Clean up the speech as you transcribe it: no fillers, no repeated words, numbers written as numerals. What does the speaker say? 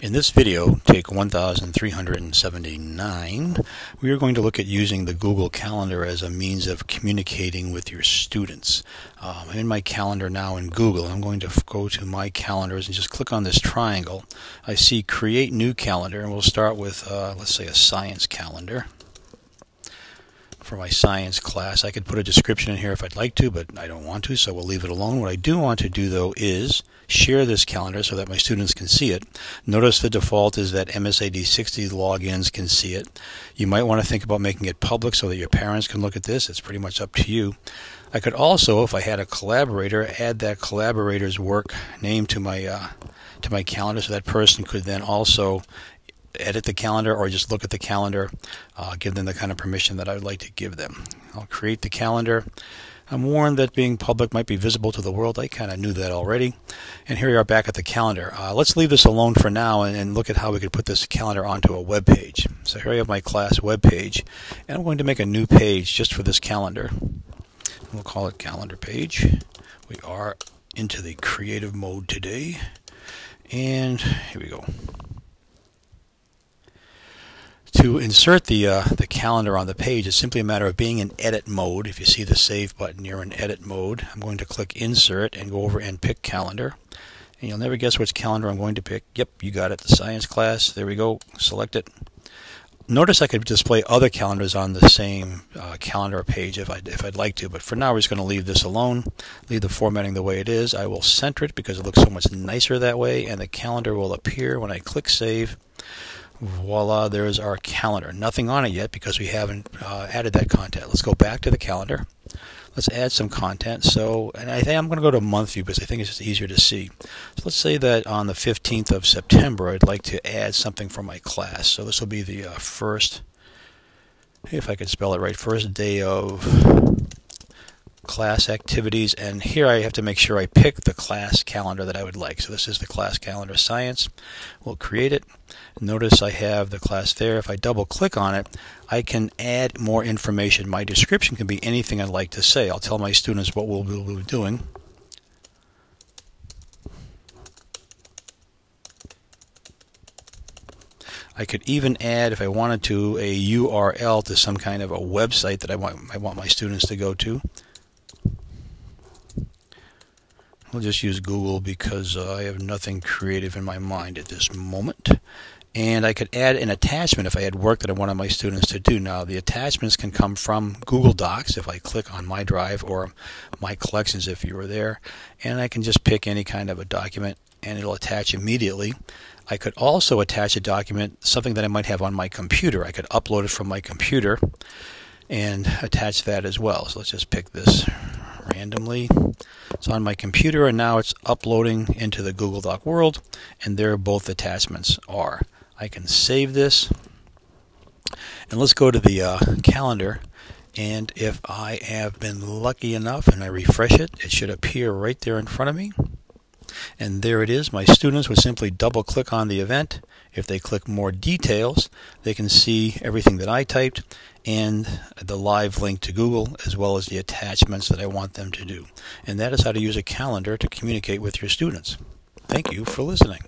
In this video, take 1379, we are going to look at using the Google Calendar as a means of communicating with your students. I'm in my calendar now in Google. I'm going to go to my calendars and just click on this triangle. I see Create New Calendar, and we'll start with, let's say, a science calendar. For my science class, I could put a description in here if I'd like to, but I don't want to, so we'll leave it alone. What I do want to do, though, is share this calendar so that my students can see it. Notice the default is that MSAD60 logins can see it. You might want to think about making it public so that your parents can look at this. It's pretty much up to you. I could also, if I had a collaborator, add that collaborator's work name to my calendar so that person could then also edit the calendar or just look at the calendar, give them the kind of permission that I would like to give them. I'll create the calendar. I'm warned that being public might be visible to the world. I kind of knew that already. And here we are back at the calendar. Let's leave this alone for now and look at how we could put this calendar onto a web page. So here I have my class web page, and I'm going to make a new page just for this calendar. We'll call it calendar page. We are into the creative mode today. And here we go. To insert the calendar on the page, it's simply a matter of being in edit mode. If you see the save button, you're in edit mode. I'm going to click insert and go over and pick calendar. And you'll never guess which calendar I'm going to pick. Yep, you got it, the science class. There we go, select it. Notice I could display other calendars on the same calendar page if I'd like to, but for now we're just going to leave this alone, leave the formatting the way it is. I will center it because it looks so much nicer that way, and the calendar will appear when I click save. Voila, there's our calendar. Nothing on it yet because we haven't added that content. Let's go back to the calendar. Let's add some content. And I think I'm going to go to month view because I think it's just easier to see. So let's say that on the 15th of September, I'd like to add something for my class. So this will be the first, if I can spell it right, first day of class activities, and here I have to make sure I pick the class calendar that I would like. So this is the class calendar science. We'll create it. Notice I have the class there. If I double click on it, I can add more information. My description can be anything I'd like to say. I'll tell my students what we'll be doing. I could even add, if I wanted to, a URL to some kind of a website that I want my students to go to. We'll just use Google because I have nothing creative in my mind at this moment. And I could add an attachment if I had work that I wanted my students to do. Now, the attachments can come from Google Docs if I click on my drive, or my collections if you were there. And I can just pick any kind of a document and it'll attach immediately. I could also attach a document, something that I might have on my computer. I could upload it from my computer and attach that as well. So let's just pick this randomly. It's on my computer, and now it's uploading into the Google Doc world, and there both attachments are. I can save this, and let's go to the calendar, and if I have been lucky enough and I refresh it, it should appear right there in front of me. And there it is. My students would simply double click on the event. If they click more details, they can see everything that I typed and the live link to Google, as well as the attachments that I want them to do. And that is how to use a calendar to communicate with your students. Thank you for listening.